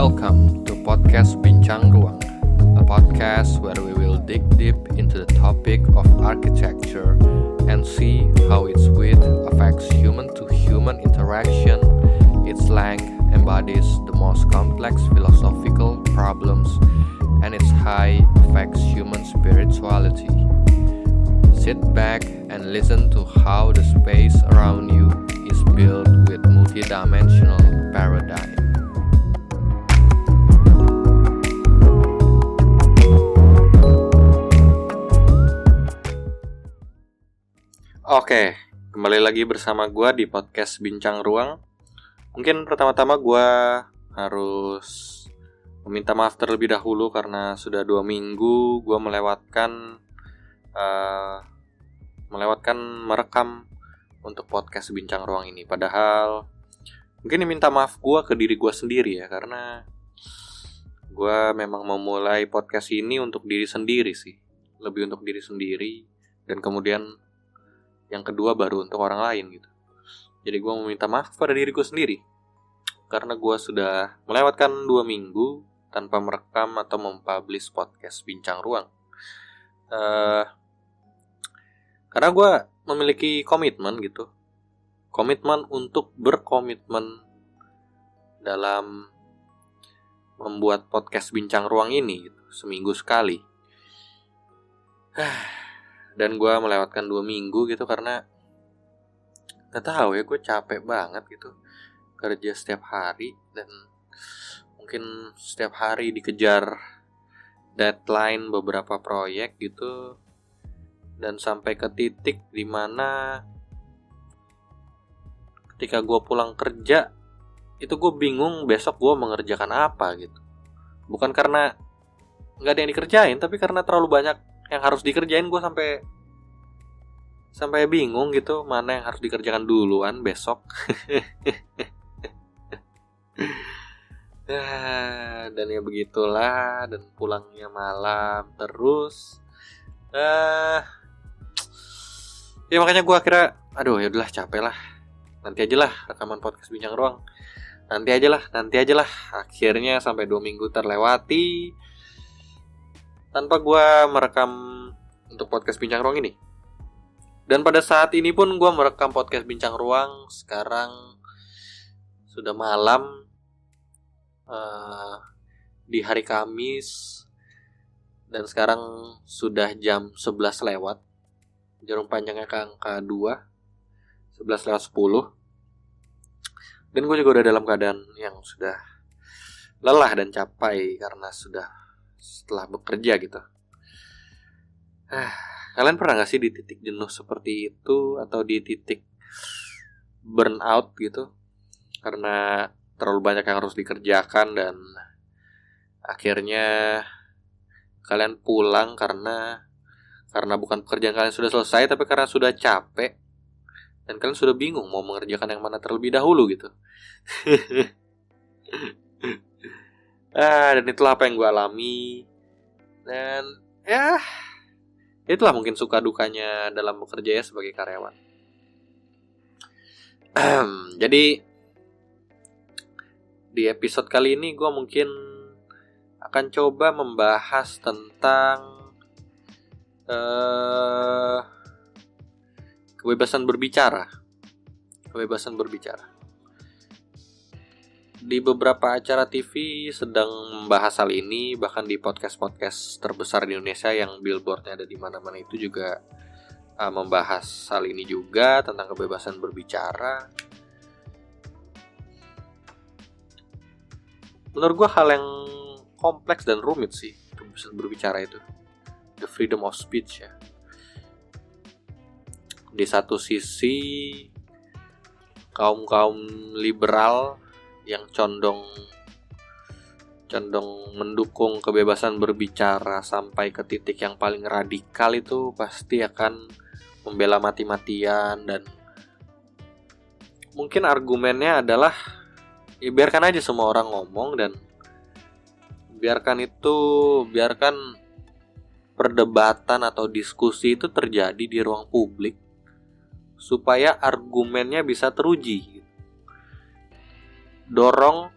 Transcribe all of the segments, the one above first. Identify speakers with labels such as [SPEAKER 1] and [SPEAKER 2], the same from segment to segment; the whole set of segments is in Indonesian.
[SPEAKER 1] Welcome to podcast Bincang Ruang, a podcast where we will dig deep into the topic of architecture and see how its width affects human-to-human interaction. Its length embodies the most complex philosophical problems, and its height affects human spirituality. Sit back and listen to how the space around you is built with multidimensional paradigm. Oke, kembali lagi bersama gue di podcast Bincang Ruang. Mungkin pertama-tama gue harus meminta maaf terlebih dahulu karena sudah 2 minggu gue melewatkan merekam untuk podcast Bincang Ruang ini. Padahal mungkin diminta maaf gue ke diri gue sendiri ya, karena gue memang memulai podcast ini untuk diri sendiri sih. Lebih untuk diri sendiri, dan kemudian yang kedua baru untuk orang lain gitu. Jadi gue meminta maaf pada diri gue sendiri karena gue sudah melewatkan 2 minggu tanpa merekam atau mempublish podcast Bincang Ruang. Karena gue memiliki komitmen gitu. Komitmen untuk berkomitmen dalam membuat podcast Bincang Ruang ini gitu, seminggu sekali. Dan gue melewatkan 2 minggu gitu karena gak tahu ya, gue capek banget gitu kerja setiap hari, dan mungkin setiap hari dikejar deadline beberapa proyek gitu, dan sampai ke titik dimana ketika gue pulang kerja itu gue bingung besok gue mengerjakan apa gitu. Bukan karena gak ada yang dikerjain, tapi karena terlalu banyak yang harus dikerjain. Gue sampai bingung gitu mana yang harus dikerjakan duluan besok. Dan ya begitulah, dan pulangnya malam terus. Ya makanya gue akhirnya ya udahlah, capek lah, nanti aja lah rekaman podcast Bincang Ruang, nanti aja lah. Akhirnya sampai 2 minggu terlewati tanpa gue merekam untuk podcast Bincang Ruang ini. Dan pada saat ini pun gue merekam podcast Bincang Ruang sekarang sudah malam, di hari Kamis, dan sekarang sudah jam 11 lewat. Jarum panjangnya ke angka 2, 11 lewat 10. Dan gue juga udah dalam keadaan yang sudah lelah dan capek karena sudah setelah bekerja gitu. Kalian pernah gak sih di titik jenuh seperti itu, atau di titik burnout gitu karena terlalu banyak yang harus dikerjakan, dan akhirnya kalian pulang karena bukan pekerjaan kalian sudah selesai, tapi karena sudah capek dan kalian sudah bingung mau mengerjakan yang mana terlebih dahulu gitu. Dan itulah apa yang gue alami. Dan ya, itulah mungkin suka dukanya dalam bekerja ya sebagai karyawan. Jadi di episode kali ini gue mungkin akan coba membahas tentang kebebasan berbicara. Di beberapa acara TV sedang membahas hal ini, bahkan di podcast-podcast terbesar di Indonesia yang billboardnya ada di mana-mana itu juga membahas hal ini juga, tentang kebebasan berbicara. Menurut gue hal yang kompleks dan rumit sih kebebasan berbicara itu, the freedom of speech ya. Di satu sisi kaum liberal yang condong mendukung kebebasan berbicara sampai ke titik yang paling radikal itu pasti akan membela mati-matian, dan mungkin argumennya adalah ya biarkan aja semua orang ngomong, dan biarkan perdebatan atau diskusi itu terjadi di ruang publik supaya argumennya bisa teruji. Dorong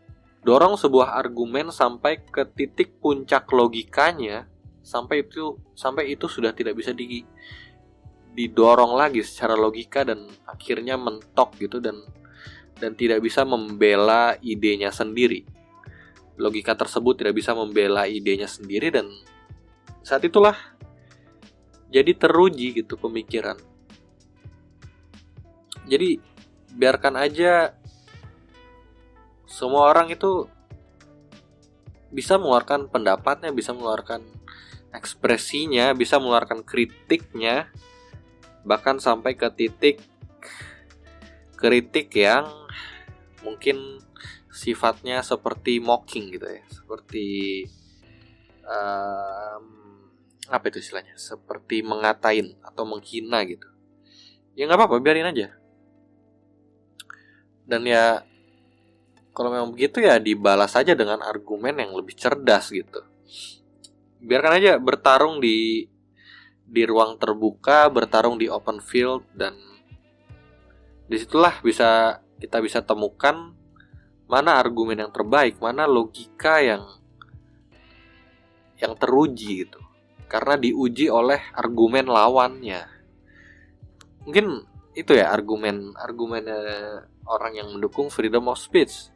[SPEAKER 1] dorong sebuah argumen sampai ke titik puncak logikanya, sampai itu sudah tidak bisa didorong lagi secara logika dan akhirnya mentok gitu, dan tidak bisa membela idenya sendiri. Logika tersebut tidak bisa membela idenya sendiri, dan saat itulah jadi teruji gitu pemikiran. Jadi biarkan aja semua orang itu bisa mengeluarkan pendapatnya, bisa mengeluarkan ekspresinya, bisa mengeluarkan kritiknya, bahkan sampai ke titik kritik yang mungkin sifatnya seperti mocking gitu ya, seperti apa itu istilahnya, seperti mengatain atau menghina gitu. Ya nggak apa-apa, biarin aja. Dan ya kalau memang begitu ya dibalas aja dengan argumen yang lebih cerdas gitu. Biarkan aja bertarung di ruang terbuka, bertarung di open field, dan disitulah kita bisa temukan mana argumen yang terbaik, mana logika yang teruji gitu. Karena diuji oleh argumen lawannya. Mungkin itu ya argumennya orang yang mendukung freedom of speech.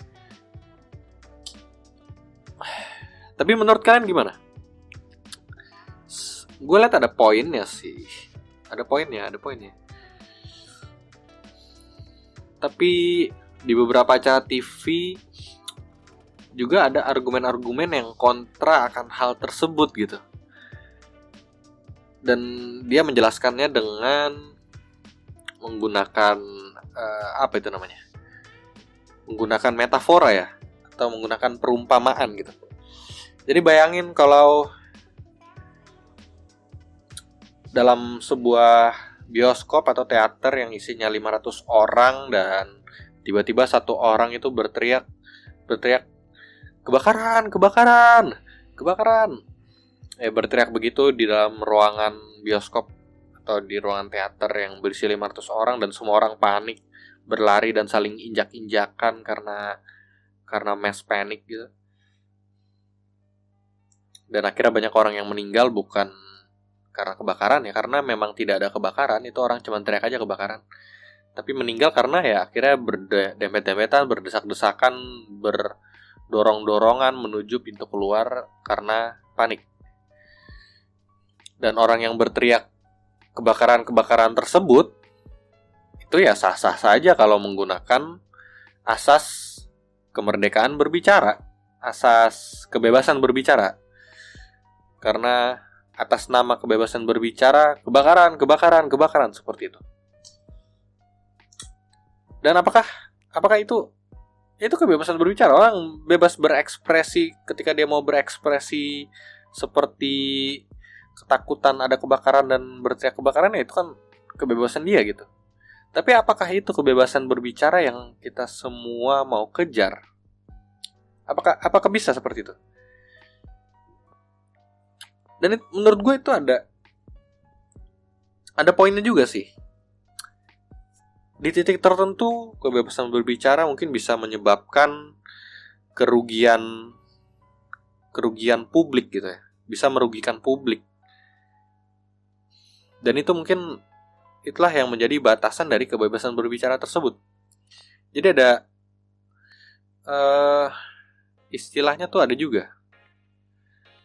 [SPEAKER 1] Tapi menurut kalian gimana? Gue lihat ada poinnya sih. Ada poinnya. Tapi di beberapa acara TV juga ada argumen-argumen yang kontra akan hal tersebut gitu. Dan dia menjelaskannya dengan menggunakan menggunakan metafora ya, atau menggunakan perumpamaan gitu. Jadi bayangin kalau dalam sebuah bioskop atau teater yang isinya 500 orang dan tiba-tiba satu orang itu berteriak kebakaran. Berteriak begitu di dalam ruangan bioskop atau di ruangan teater yang berisi 500 orang, dan semua orang panik, berlari dan saling injak-injakan karena mass panic gitu. Dan akhirnya banyak orang yang meninggal bukan karena kebakaran ya, karena memang tidak ada kebakaran, itu orang cuma teriak aja kebakaran. Tapi meninggal karena ya akhirnya berdempet-dempetan, berdesak-desakan, berdorong-dorongan menuju pintu keluar karena panik. Dan orang yang berteriak kebakaran tersebut itu ya sah-sah saja kalau menggunakan asas kemerdekaan berbicara, asas kebebasan berbicara. Karena atas nama kebebasan berbicara, kebakaran seperti itu. Dan apakah itu kebebasan berbicara? Orang bebas berekspresi ketika dia mau berekspresi, seperti ketakutan ada kebakaran dan berteriak kebakaran, ya itu kan kebebasan dia gitu. Tapi apakah itu kebebasan berbicara yang kita semua mau kejar? Apakah bisa seperti itu? Dan menurut gue itu ada poinnya juga sih. Di titik tertentu kebebasan berbicara mungkin bisa menyebabkan kerugian publik gitu ya. Bisa merugikan publik. Dan itu mungkin itulah yang menjadi batasan dari kebebasan berbicara tersebut. Jadi ada istilahnya tuh ada juga.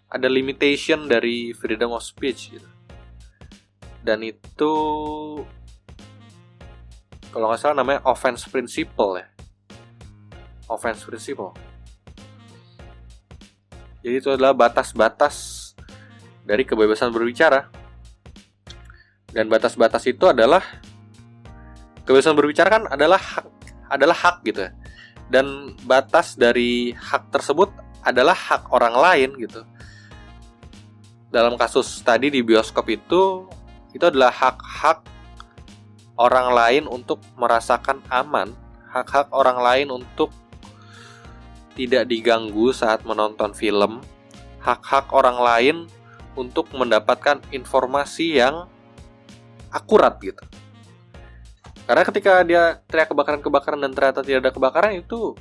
[SPEAKER 1] Ada limitation dari freedom of speech gitu. Dan itu kalau nggak salah namanya offense principle ya. Offense principle. Jadi itu adalah batas-batas dari kebebasan berbicara. Dan batas-batas itu adalah kebebasan berbicara kan adalah hak gitu ya. Dan batas dari hak tersebut adalah hak orang lain gitu. Dalam kasus tadi di bioskop itu adalah hak-hak orang lain untuk merasakan aman, hak-hak orang lain untuk tidak diganggu saat menonton film, hak-hak orang lain untuk mendapatkan informasi yang akurat gitu. Karena ketika dia teriak kebakaran dan ternyata tidak ada kebakaran, itu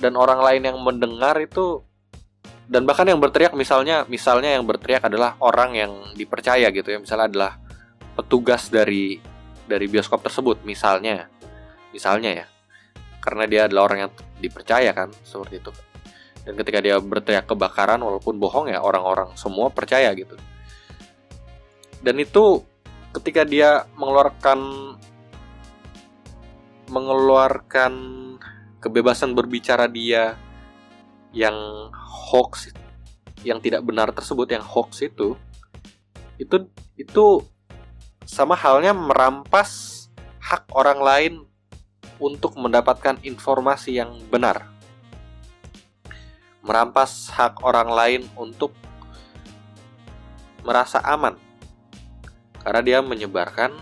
[SPEAKER 1] dan orang lain yang mendengar itu, dan bahkan yang berteriak misalnya yang berteriak adalah orang yang dipercaya gitu ya, misalnya adalah petugas dari bioskop tersebut misalnya ya, karena dia adalah orang yang dipercaya kan, seperti itu. Dan ketika dia berteriak kebakaran walaupun bohong ya, orang-orang semua percaya gitu. Dan itu ketika dia mengeluarkan kebebasan berbicara dia yang hoax, yang tidak benar tersebut, yang hoax itu sama halnya merampas hak orang lain untuk mendapatkan informasi yang benar. Merampas hak orang lain untuk merasa aman, karena dia menyebarkan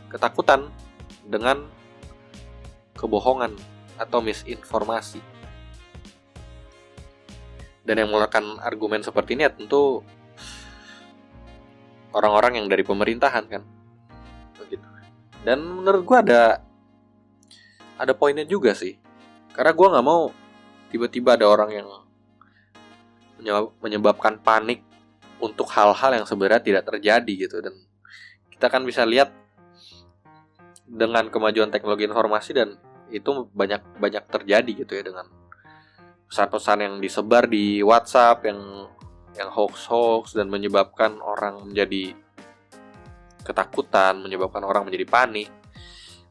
[SPEAKER 1] ketakutan dengan kebohongan atau misinformasi. Dan yang mengeluarkan argumen seperti ini ya tentu orang-orang yang dari pemerintahan kan, begitu. Dan menurut gue ada poinnya juga sih, karena gue nggak mau tiba-tiba ada orang yang menyebabkan panik untuk hal-hal yang sebenarnya tidak terjadi gitu. Dan kita kan bisa lihat dengan kemajuan teknologi informasi, dan itu banyak terjadi gitu ya, dengan pesan-pesan yang disebar di WhatsApp yang hoax dan menyebabkan orang menjadi ketakutan, menyebabkan orang menjadi panik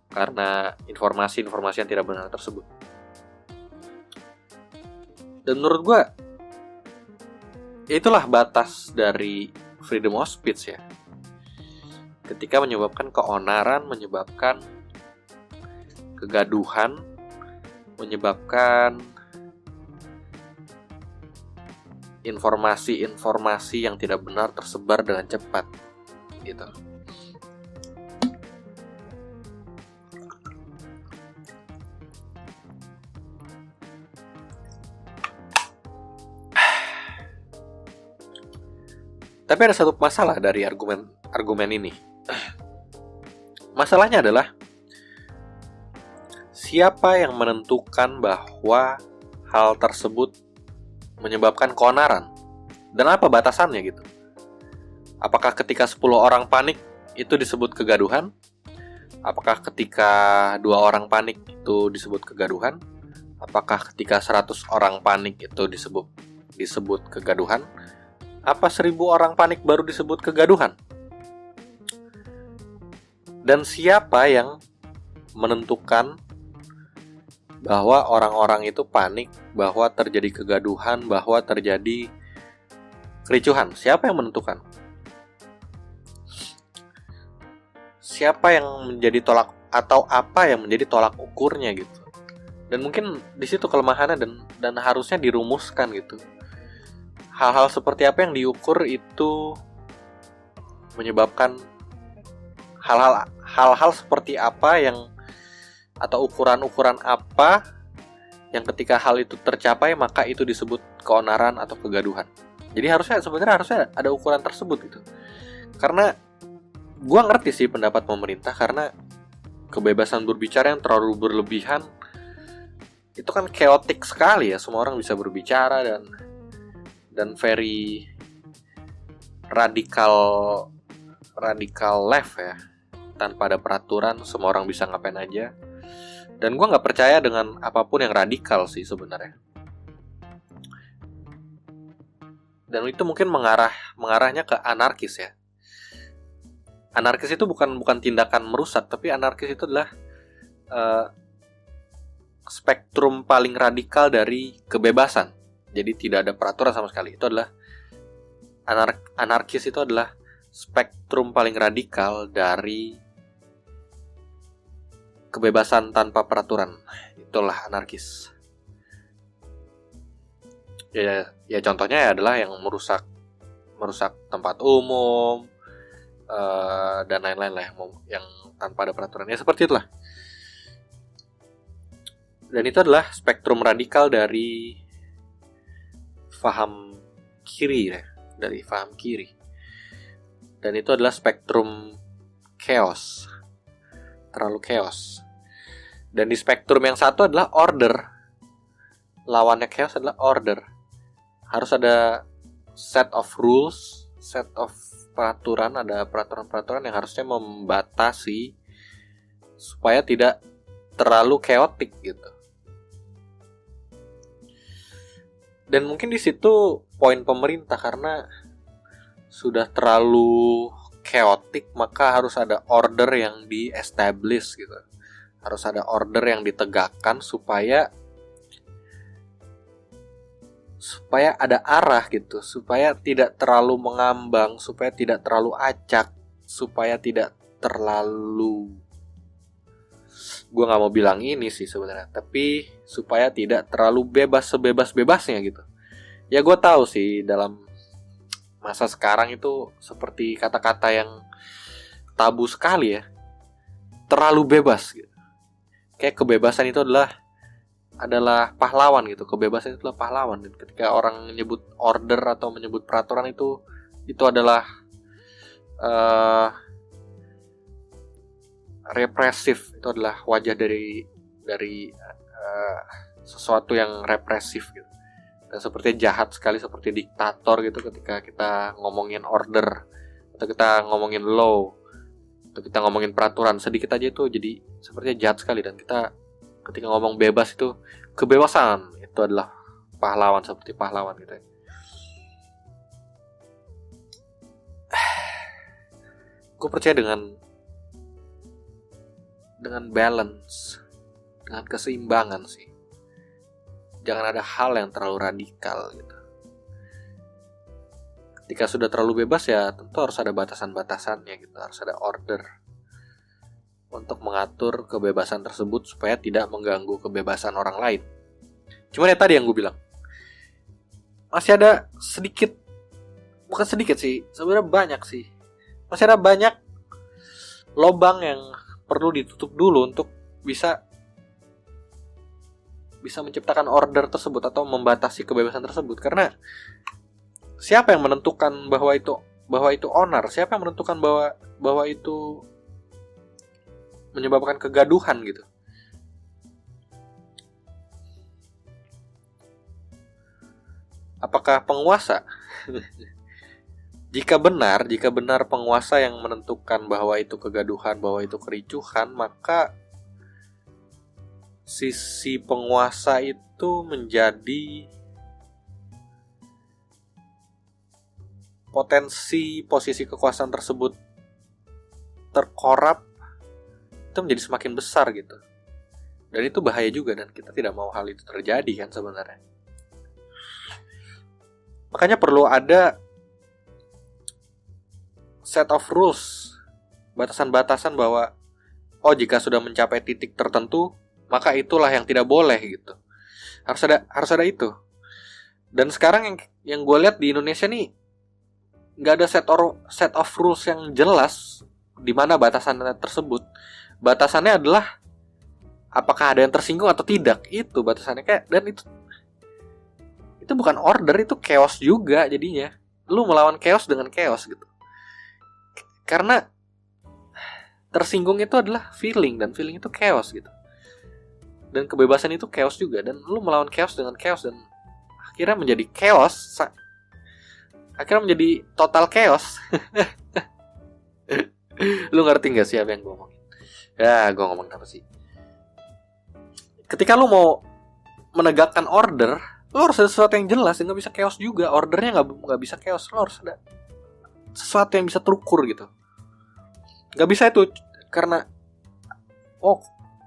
[SPEAKER 1] karena informasi yang tidak benar tersebut. Dan menurut gue itulah batas dari freedom of speech ya. Ketika menyebabkan keonaran, menyebabkan kegaduhan, menyebabkan informasi yang tidak benar tersebar dengan cepat gitu. Tapi ada satu masalah dari argumen ini. Masalahnya adalah siapa yang menentukan bahwa hal tersebut menyebabkan keonaran? Dan apa batasannya gitu? Apakah ketika 10 orang panik itu disebut kegaduhan? Apakah ketika 2 orang panik itu disebut kegaduhan? Apakah ketika 100 orang panik itu disebut kegaduhan? Apa 1000 orang panik baru disebut kegaduhan? Dan siapa yang menentukan bahwa orang-orang itu panik, bahwa terjadi kegaduhan, bahwa terjadi kericuhan? Siapa yang menentukan? Siapa yang menjadi tolak, atau apa yang menjadi tolak ukurnya gitu? Dan mungkin di situ kelemahannya, dan harusnya dirumuskan gitu. Hal-hal seperti apa yang diukur itu menyebabkan hal-hal seperti apa yang, atau ukuran-ukuran apa yang ketika hal itu tercapai maka itu disebut keonaran atau kegaduhan. Jadi sebenarnya harusnya ada ukuran tersebut gitu. Karena gua ngerti sih pendapat pemerintah, karena kebebasan berbicara yang terlalu berlebihan itu kan chaotic sekali ya. Semua orang bisa berbicara dan very radical left ya. Tanpa ada peraturan, semua orang bisa ngapain aja. Dan gue nggak percaya dengan apapun yang radikal sih sebenarnya. Dan itu mungkin mengarahnya ke anarkis ya. Anarkis itu bukan tindakan merusak, tapi anarkis itu adalah spektrum paling radikal dari kebebasan. Jadi tidak ada peraturan sama sekali. Itu adalah anarkis, itu adalah spektrum paling radikal dari kebebasan tanpa peraturan. Itulah anarkis. Ya contohnya adalah yang merusak tempat umum dan lain-lain lah yang tanpa ada peraturan. Ya seperti itulah. Dan itu adalah spektrum radikal dari faham kiri ya, dari faham kiri. Dan itu adalah spektrum chaos, terlalu chaos. Dan di spektrum yang satu adalah order, lawannya chaos adalah order. Harus ada set of rules, set of peraturan, ada peraturan-peraturan yang harusnya membatasi supaya tidak terlalu chaotic gitu. Dan mungkin di situ poin pemerintah, karena sudah terlalu chaotic, maka harus ada order yang di-establish gitu. Harus ada order yang ditegakkan supaya ada arah gitu, supaya tidak terlalu mengambang, supaya tidak terlalu acak, supaya tidak terlalu, gue nggak mau bilang ini sih sebenarnya, tapi supaya tidak terlalu bebas sebebas-bebasnya gitu. Ya gue tahu sih dalam masa sekarang itu seperti kata-kata yang tabu sekali ya, terlalu bebas gitu. Kayak kebebasan itu adalah pahlawan gitu. Kebebasan itu adalah pahlawan. Dan ketika orang menyebut order atau menyebut peraturan itu adalah represif. Itu adalah wajah dari sesuatu yang represif gitu. Dan seperti jahat sekali, seperti diktator gitu ketika kita ngomongin order, atau kita ngomongin law, atau kita ngomongin peraturan, sedikit aja itu jadi sepertinya jahat sekali. Dan kita ketika ngomong bebas itu, kebebasan itu adalah pahlawan, seperti pahlawan gitu ya. Gue percaya dengan balance, dengan keseimbangan sih. Jangan ada hal yang terlalu radikal gitu. Ketika sudah terlalu bebas ya tentu harus ada batasan-batasannya gitu, harus ada order untuk mengatur kebebasan tersebut supaya tidak mengganggu kebebasan orang lain. Cuman ya tadi yang gue bilang, masih ada sedikit, bukan sedikit sih, sebenarnya banyak sih. Masih ada banyak lubang yang perlu ditutup dulu untuk bisa menciptakan order tersebut atau membatasi kebebasan tersebut. Karena siapa yang menentukan bahwa itu onar? Siapa yang menentukan bahwa itu menyebabkan kegaduhan gitu? Apakah penguasa? Jika benar penguasa yang menentukan bahwa itu kegaduhan, bahwa itu kericuhan, maka sisi penguasa itu menjadi potensi posisi kekuasaan tersebut terkorap itu menjadi semakin besar gitu. Dan itu bahaya juga, dan kita tidak mau hal itu terjadi kan sebenarnya. Makanya perlu ada set of rules, batasan-batasan bahwa jika sudah mencapai titik tertentu maka itulah yang tidak boleh gitu. Harus ada itu. Dan sekarang yang gue lihat di Indonesia nih nggak ada set of rules yang jelas di mana batasannya tersebut. Batasannya adalah apakah ada yang tersinggung atau tidak, itu batasannya. Dan itu bukan order, itu chaos juga jadinya. Lu melawan chaos dengan chaos gitu. Karena tersinggung itu adalah feeling, dan feeling itu chaos gitu. Dan kebebasan itu chaos juga, dan lu melawan chaos dengan chaos, dan akhirnya menjadi chaos, akhirnya menjadi total chaos. Lu ngerti gak sih apa yang gue ngomongin? Ya, gue ngomongin apa sih? Ketika lu mau menegakkan order, lu harus ada sesuatu yang jelas, yang gak bisa chaos juga. Ordernya gak bisa chaos, lu harus ada sesuatu yang bisa terukur gitu. Gak bisa itu, karena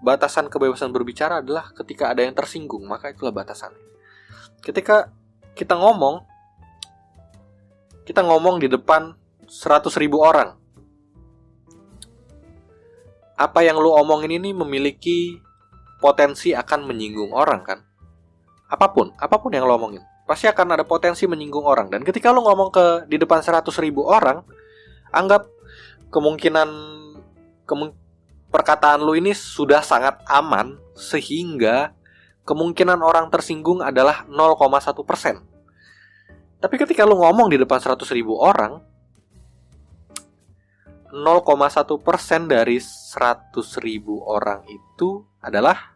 [SPEAKER 1] batasan kebebasan berbicara adalah ketika ada yang tersinggung, maka itulah batasannya. Ketika kita ngomong di depan 100.000 orang, apa yang lu omongin ini memiliki potensi akan menyinggung orang kan? Apapun yang lu omongin pasti akan ada potensi menyinggung orang. Dan ketika lu ngomong di depan 100.000 orang, anggap perkataan lu ini sudah sangat aman, sehingga kemungkinan orang tersinggung adalah 0,1%. Tapi ketika lu ngomong di depan 100.000 orang, 0,1% dari 100.000 orang itu adalah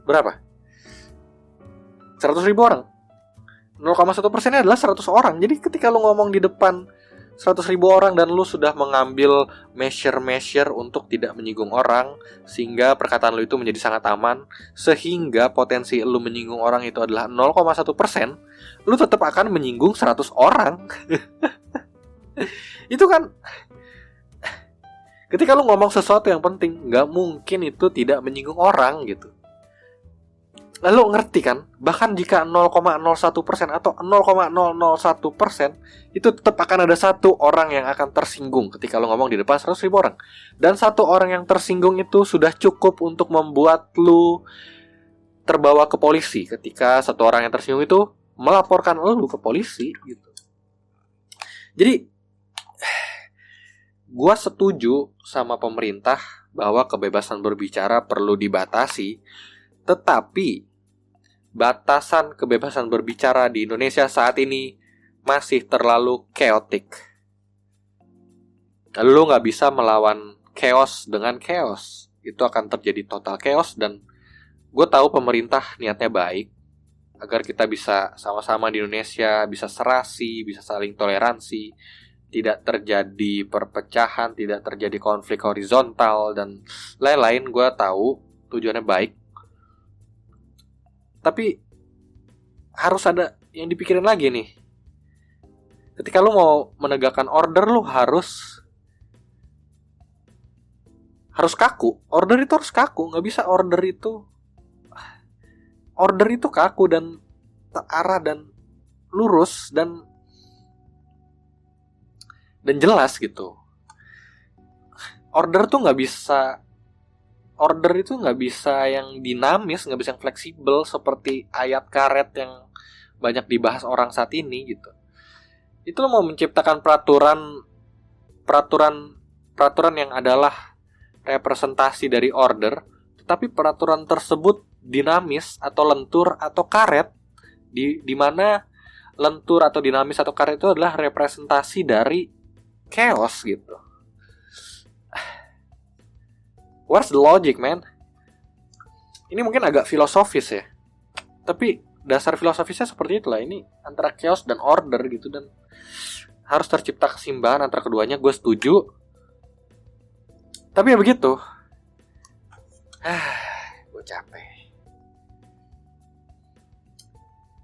[SPEAKER 1] berapa? 100.000 orang. 0,1% adalah 100 orang. Jadi ketika lu ngomong di depan 100.000 orang dan lu sudah mengambil measure untuk tidak menyinggung orang, sehingga perkataan lu itu menjadi sangat aman, sehingga potensi lu menyinggung orang itu adalah 0,1%, lu tetap akan menyinggung 100 orang. Itu kan, ketika lu ngomong sesuatu yang penting, gak mungkin itu tidak menyinggung orang gitu. Lalu ngerti kan, bahkan jika 0,01% atau 0,001%, itu tetap akan ada satu orang yang akan tersinggung ketika lo ngomong di depan 100.000 orang. Dan satu orang yang tersinggung itu sudah cukup untuk membuat lo terbawa ke polisi ketika satu orang yang tersinggung itu melaporkan lo ke polisi gitu. Jadi, gua setuju sama pemerintah bahwa kebebasan berbicara perlu dibatasi, tetapi batasan kebebasan berbicara di Indonesia saat ini masih terlalu chaotic. Lu gak bisa melawan chaos dengan chaos. Itu akan terjadi total chaos. Dan gue tahu pemerintah niatnya baik agar kita bisa sama-sama di Indonesia, bisa serasi, bisa saling toleransi, tidak terjadi perpecahan, tidak terjadi konflik horizontal dan lain-lain. Gue tahu tujuannya baik, tapi harus ada yang dipikirin lagi nih. Ketika lu mau menegakkan order, lu harus kaku. Order itu harus kaku. Gak bisa order itu kaku dan terarah dan lurus dan jelas gitu. Order itu nggak bisa yang dinamis, nggak bisa yang fleksibel seperti ayat karet yang banyak dibahas orang saat ini gitu. Itu mau menciptakan peraturan yang adalah representasi dari order, tetapi peraturan tersebut dinamis atau lentur atau karet, di mana lentur atau dinamis atau karet itu adalah representasi dari chaos gitu. Where's the logic, man? Ini mungkin agak filosofis ya, tapi dasar filosofisnya seperti itulah. Ini antara chaos dan order gitu, dan harus tercipta keseimbangan antara keduanya. Gue setuju, tapi ya begitu. Gue capek.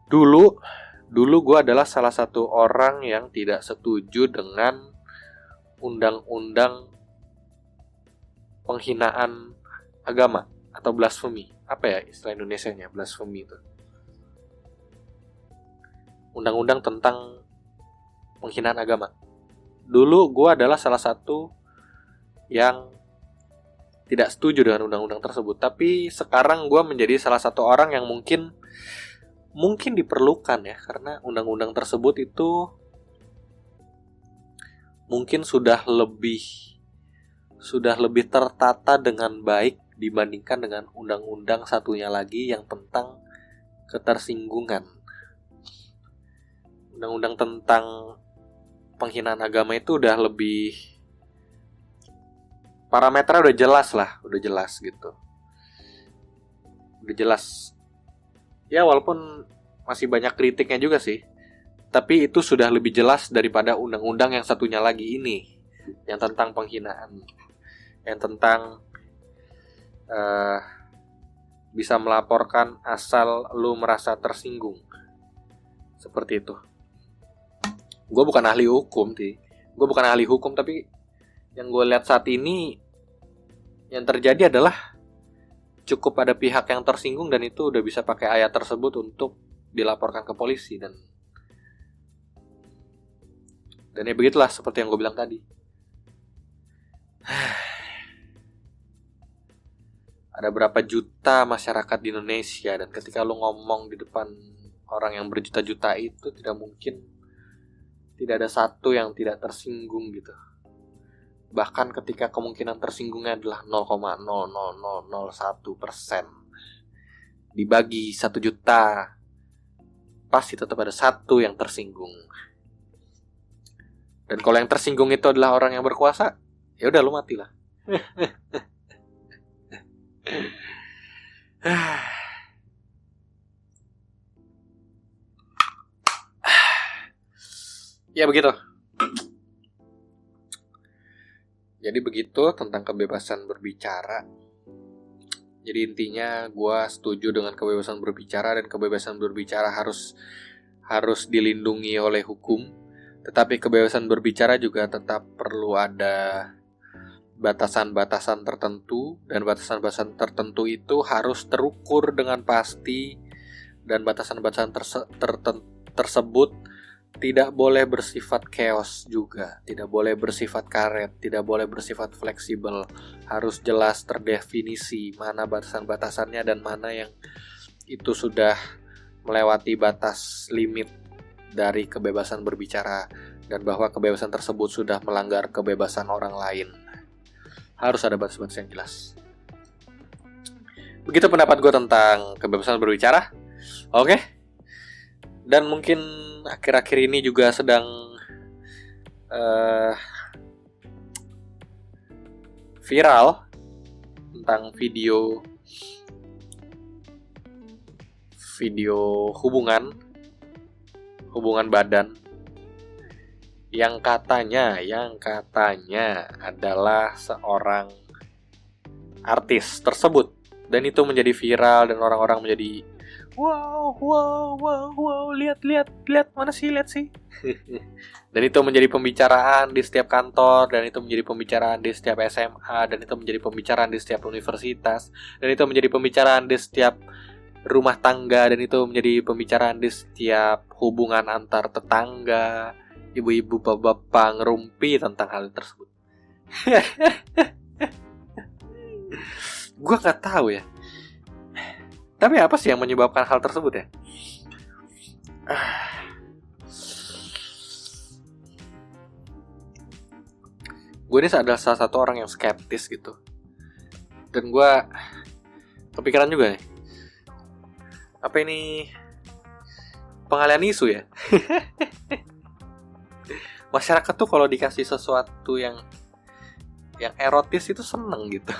[SPEAKER 1] Dulu gue adalah salah satu orang yang tidak setuju dengan undang-undang penghinaan agama atau blasfemi. Apa ya istilah Indonesianya blasfemi itu? Undang-undang tentang penghinaan agama. Dulu gue adalah salah satu yang tidak setuju dengan undang-undang tersebut. Tapi sekarang gue menjadi salah satu orang yang mungkin diperlukan ya, karena undang-undang tersebut itu mungkin sudah lebih tertata dengan baik dibandingkan dengan undang-undang satunya lagi yang tentang ketersinggungan. Undang-undang tentang penghinaan agama itu udah lebih, parameternya udah jelas gitu. Udah jelas. Ya walaupun masih banyak kritiknya juga sih, tapi itu sudah lebih jelas daripada undang-undang yang satunya lagi ini, yang tentang penghinaan, yang tentang bisa melaporkan asal lu merasa tersinggung. Seperti itu. Gue bukan ahli hukum, tapi yang gue lihat saat ini yang terjadi adalah cukup ada pihak yang tersinggung dan itu udah bisa pakai ayat tersebut untuk dilaporkan ke polisi, dan ya begitulah seperti yang gue bilang tadi. Ada berapa juta masyarakat di Indonesia, dan ketika lu ngomong di depan orang yang berjuta-juta itu, tidak mungkin tidak ada satu yang tidak tersinggung gitu. Bahkan ketika kemungkinan tersinggungnya adalah 0,00001%, dibagi 1 juta, pasti tetap ada satu yang tersinggung. Dan kalau yang tersinggung itu adalah orang yang berkuasa, ya udah lu matilah. Ya begitu. Jadi begitu tentang kebebasan berbicara. Jadi intinya gue setuju dengan kebebasan berbicara, dan kebebasan berbicara harus dilindungi oleh hukum. Tetapi kebebasan berbicara juga tetap perlu ada batasan-batasan tertentu, dan batasan-batasan tertentu itu harus terukur dengan pasti, dan batasan-batasan tersebut tidak boleh bersifat chaos juga, tidak boleh bersifat karet, tidak boleh bersifat fleksibel. Harus jelas terdefinisi mana batasan-batasannya dan mana yang itu sudah melewati batas limit dari kebebasan berbicara, dan bahwa kebebasan tersebut sudah melanggar kebebasan orang lain. Harus ada batas-batas yang jelas. Begitu pendapat gue tentang kebebasan berbicara. Oke. Dan mungkin akhir-akhir ini juga sedang viral tentang video hubungan badan yang katanya adalah seorang artis tersebut, dan itu menjadi viral dan orang-orang menjadi wow, lihat mana sih, lihat sih. Dan itu menjadi pembicaraan di setiap kantor, dan itu menjadi pembicaraan di setiap SMA, dan itu menjadi pembicaraan di setiap universitas, dan itu menjadi pembicaraan di setiap rumah tangga, dan itu menjadi pembicaraan di setiap hubungan antar tetangga, ibu-ibu, bapak-bapak ngerumpi tentang hal tersebut. Gue gak tahu ya. Tapi apa sih yang menyebabkan hal tersebut ya? Gue ini adalah salah satu orang yang skeptis gitu. Dan gue kepikiran juga nih, apa ini pengalian isu ya? Masyarakat tuh kalau dikasih sesuatu yang erotis itu seneng gitu.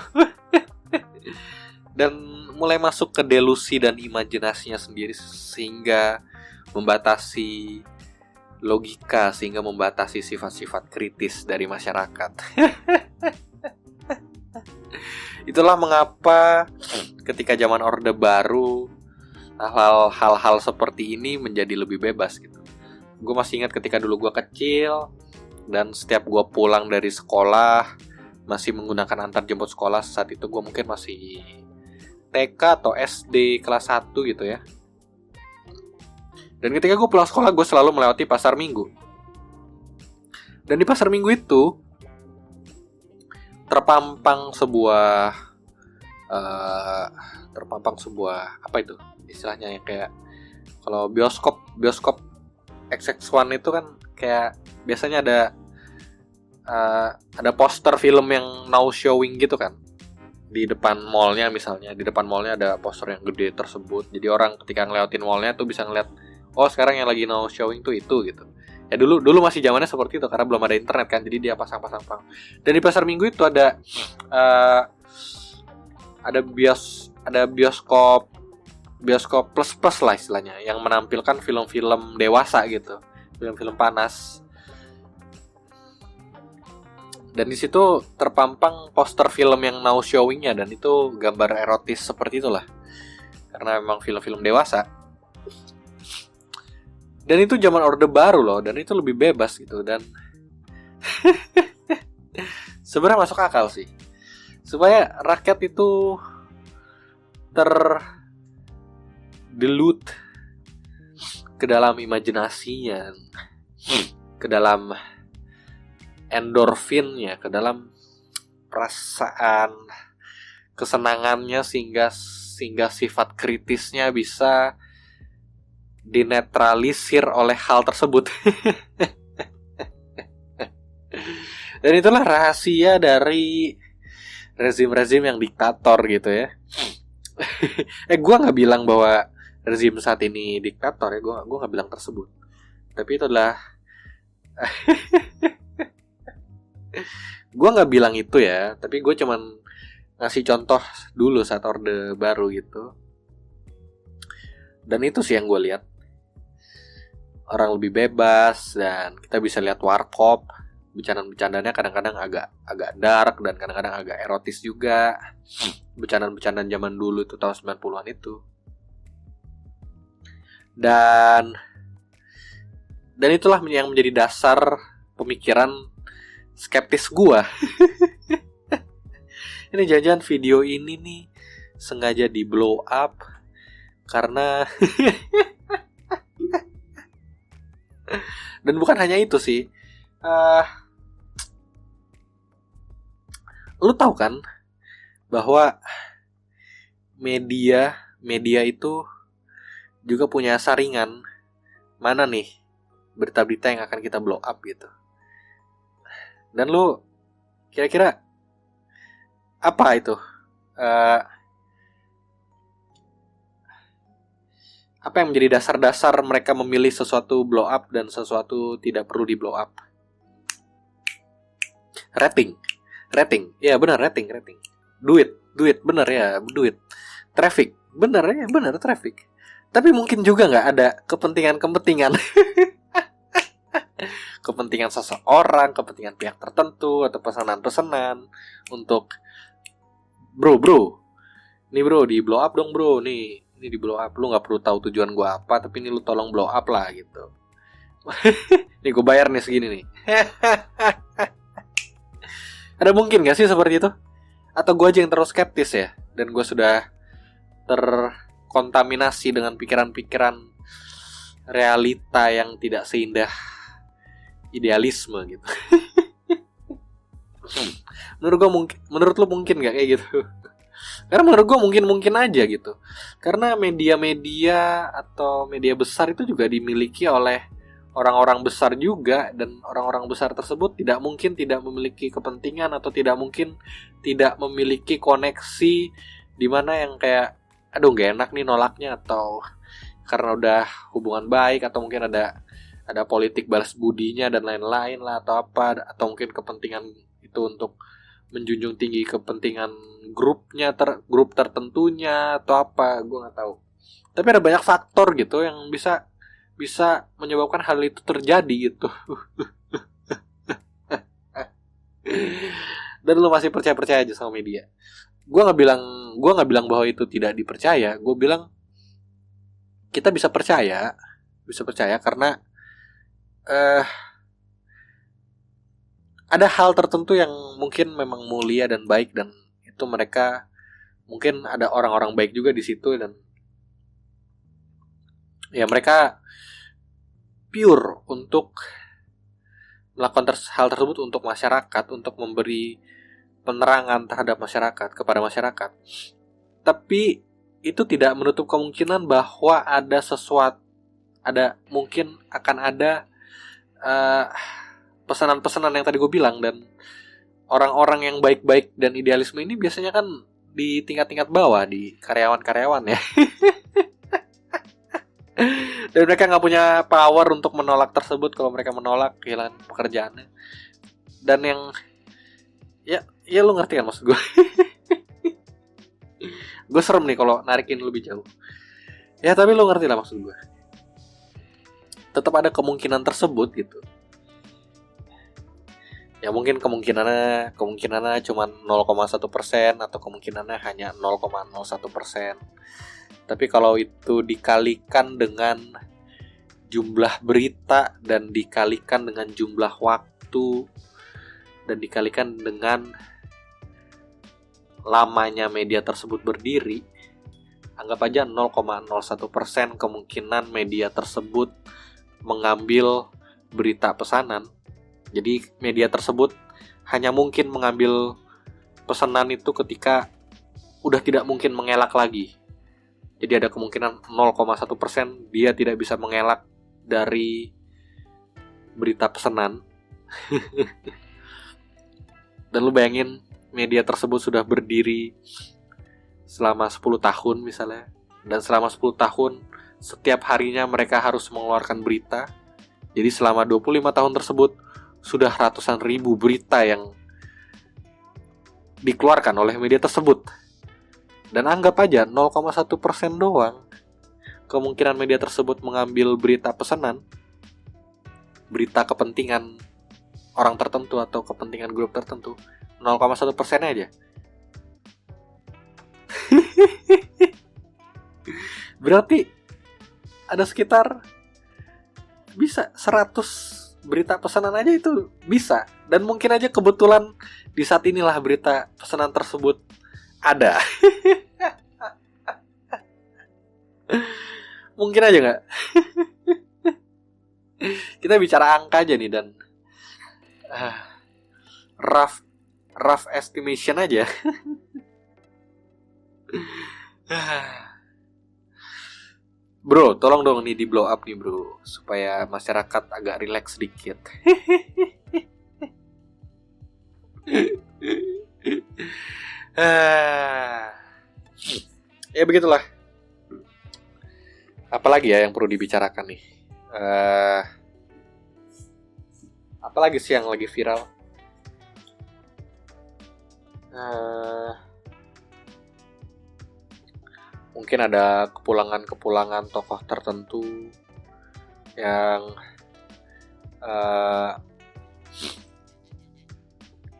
[SPEAKER 1] Dan mulai masuk ke delusi dan imajinasinya sendiri, sehingga membatasi logika, sehingga membatasi sifat-sifat kritis dari masyarakat. Itulah mengapa ketika zaman Orde Baru hal-hal seperti ini menjadi lebih bebas gitu. Gue masih ingat ketika dulu gue kecil, dan setiap gue pulang dari sekolah masih menggunakan antar jemput sekolah. Saat itu gue mungkin masih TK atau SD kelas 1 gitu ya. Dan ketika gue pulang sekolah, gue selalu melewati pasar Minggu. Dan di pasar Minggu itu terpampang sebuah apa itu istilahnya ya, kayak kalau bioskop XX1 itu kan kayak biasanya ada poster film yang now showing gitu kan. Di depan mallnya misalnya, di depan mallnya ada poster yang gede tersebut. Jadi orang ketika ngelewatin mallnya tuh bisa ngeliat, oh sekarang yang lagi now showing tuh itu gitu. Ya dulu masih zamannya seperti itu karena belum ada internet kan, jadi dia pasang-pasang. Dan di pasar Minggu itu ada bioskop plus lah istilahnya, yang menampilkan film-film dewasa gitu, film-film panas. Dan di situ terpampang poster film yang now showingnya, dan itu gambar erotis seperti itulah, karena memang film-film dewasa. Dan itu zaman Orde Baru loh, dan itu lebih bebas gitu. Dan sebenarnya masuk akal sih, supaya rakyat itu terdelut ke dalam imajinasinya, ke dalam endorfinnya, ke dalam perasaan kesenangannya, sehingga sifat kritisnya bisa dinetralisir oleh hal tersebut. Dan itulah rahasia dari rezim-rezim yang diktator gitu ya. Gue nggak bilang bahwa rezim saat ini diktator ya, gue nggak bilang tersebut. Tapi itu adalah gue nggak bilang itu ya, tapi gue cuman ngasih contoh dulu saat Orde Baru gitu. Dan itu sih yang gue lihat. orang lebih bebas, dan kita bisa lihat warkop. Bercandaan-bercandanya kadang-kadang agak dark dan kadang-kadang agak erotis juga. Bercandaan-bercandaan zaman dulu itu tahun 90-an itu. Dan itulah yang menjadi dasar pemikiran skeptis gua. Ini jangan-jangan video ini nih sengaja di blow up karena dan bukan hanya itu sih. Lu tahu kan bahwa media itu juga punya saringan mana nih berita-berita yang akan kita blow up gitu. Dan lu kira-kira apa itu? Apa yang menjadi dasar-dasar mereka memilih sesuatu blow up dan sesuatu tidak perlu di blow up? Rating. Ya benar, rating. Duit, benar ya, duit. Traffic, benar traffic. Tapi mungkin juga nggak ada kepentingan kepentingan seseorang, kepentingan pihak tertentu, atau pesanan-pesanan untuk bro, nih bro, di blow up dong bro, nih di blow up, lu nggak perlu tahu tujuan gue apa, tapi ini lu tolong blow up lah gitu. Nih gue bayar nih segini nih. Ada mungkin nggak sih seperti itu? Atau gue aja yang terus skeptis ya, dan gue sudah terkontaminasi dengan pikiran-pikiran realita yang tidak seindah idealisme gitu. Menurut lu mungkin nggak kayak gitu? Karena menurut gue mungkin aja gitu. Karena media-media atau media besar itu juga dimiliki oleh orang-orang besar juga, dan orang-orang besar tersebut tidak mungkin tidak memiliki kepentingan atau tidak mungkin tidak memiliki koneksi di mana yang kayak aduh gak enak nih nolaknya, atau karena udah hubungan baik, atau mungkin ada politik balas budinya dan lain-lain lah, atau apa, atau mungkin kepentingan itu untuk menjunjung tinggi kepentingan grup tertentunya atau apa, gue nggak tahu. Tapi ada banyak faktor gitu yang bisa menyebabkan hal itu terjadi gitu. Dan lu masih percaya aja sama media. Gue nggak bilang bahwa itu tidak dipercaya. Gue bilang kita bisa percaya karena ada hal tertentu yang mungkin memang mulia dan baik, dan itu mereka mungkin ada orang-orang baik juga di situ, dan ya mereka pure untuk melakukan hal tersebut untuk masyarakat, untuk memberi penerangan terhadap masyarakat, kepada masyarakat. Tapi itu tidak menutup kemungkinan bahwa mungkin akan ada pesanan-pesanan yang tadi gue bilang, dan orang-orang yang baik-baik dan idealisme ini biasanya kan di tingkat-tingkat bawah, di karyawan-karyawan ya. Dan mereka nggak punya power untuk menolak tersebut. Kalau mereka menolak, kehilangan pekerjaannya. Dan yang ya lu ngerti kan maksud gue. Gue serem nih kalau narikin lebih jauh. Ya tapi lu ngerti lah maksud gue. Tetap ada kemungkinan tersebut gitu. Ya mungkin kemungkinannya cuma 0,1% atau kemungkinannya hanya 0,01%. Tapi kalau itu dikalikan dengan jumlah berita, dan dikalikan dengan jumlah waktu, dan dikalikan dengan lamanya media tersebut berdiri, anggap aja 0,01% kemungkinan media tersebut mengambil berita pesanan. Jadi media tersebut hanya mungkin mengambil pesanan itu ketika udah tidak mungkin mengelak lagi. Jadi ada kemungkinan 0,1% dia tidak bisa mengelak dari berita pesanan. Dan lu bayangin media tersebut sudah berdiri selama 10 tahun misalnya. Dan selama 10 tahun setiap harinya mereka harus mengeluarkan berita. Jadi selama 25 tahun tersebut sudah ratusan ribu berita yang dikeluarkan oleh media tersebut. Dan anggap aja 0,1% doang kemungkinan media tersebut mengambil berita pesanan. berita kepentingan orang tertentu atau kepentingan grup tertentu, 0,1% aja. Berarti ada sekitar bisa 100 berita pesanan aja itu bisa. Dan mungkin aja kebetulan di saat inilah berita pesanan tersebut ada. Mungkin aja gak? Kita bicara angka aja nih dan rough estimation aja. Bro, tolong dong nih di blow up nih bro, supaya masyarakat agak relax sedikit. Ya begitulah. Apalagi ya yang perlu dibicarakan nih? Apalagi sih yang lagi viral? Mungkin ada kepulangan tokoh tertentu yang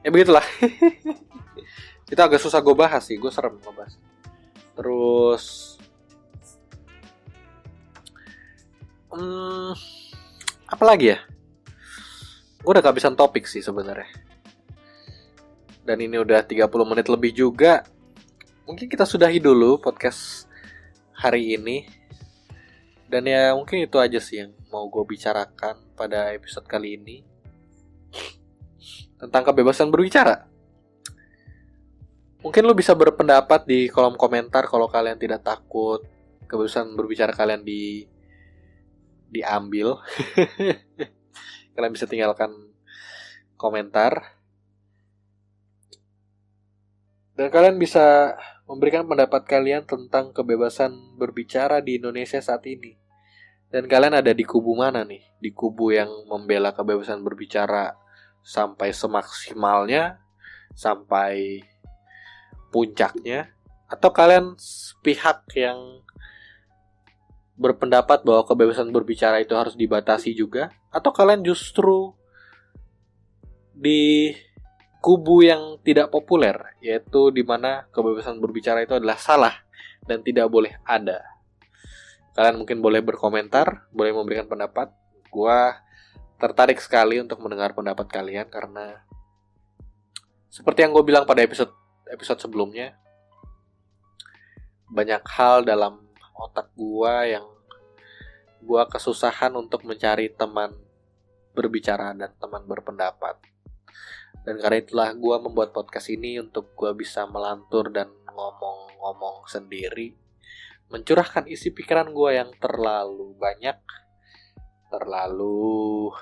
[SPEAKER 1] ya begitulah. Itu agak susah gue bahas sih, gue serem ngebahas. Terus apa lagi ya? Gue udah kehabisan topik sih sebenarnya. Dan ini udah 30 menit lebih juga. Mungkin kita sudahi dulu podcast hari ini. Dan ya mungkin itu aja sih yang mau gue bicarakan pada episode kali ini. Tentang kebebasan berbicara. Mungkin lo bisa berpendapat di kolom komentar kalau kalian tidak takut kebebasan berbicara kalian diambil. Kalian bisa tinggalkan komentar. Dan kalian bisa memberikan pendapat kalian tentang kebebasan berbicara di Indonesia saat ini. Dan kalian ada di kubu mana nih? Di kubu yang membela kebebasan berbicara sampai semaksimalnya, sampai puncaknya, atau kalian pihak yang berpendapat bahwa kebebasan berbicara itu harus dibatasi juga, atau kalian justru di kubu yang tidak populer, yaitu di mana kebebasan berbicara itu adalah salah dan tidak boleh ada. Kalian mungkin boleh berkomentar, boleh memberikan pendapat. Gua tertarik sekali untuk mendengar pendapat kalian karena seperti yang gue bilang pada episode sebelumnya, banyak hal dalam otak gua yang gua kesusahan untuk mencari teman berbicara dan teman berpendapat. Dan karena itulah gue membuat podcast ini untuk gue bisa melantur dan ngomong-ngomong sendiri. Mencurahkan isi pikiran gue yang terlalu banyak. Terlalu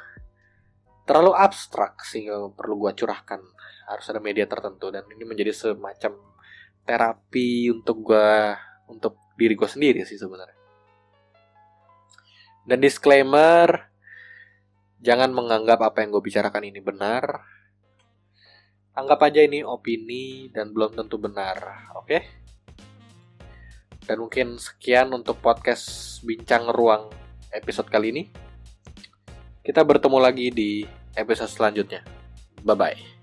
[SPEAKER 1] abstrak sehingga perlu gue curahkan. Harus ada media tertentu. Dan ini menjadi semacam terapi untuk diri gue sendiri sih sebenarnya. Dan disclaimer, jangan menganggap apa yang gue bicarakan ini benar. Anggap aja ini opini dan belum tentu benar, oke? Dan mungkin sekian untuk podcast Bincang Ruang episode kali ini. Kita bertemu lagi di episode selanjutnya. Bye-bye.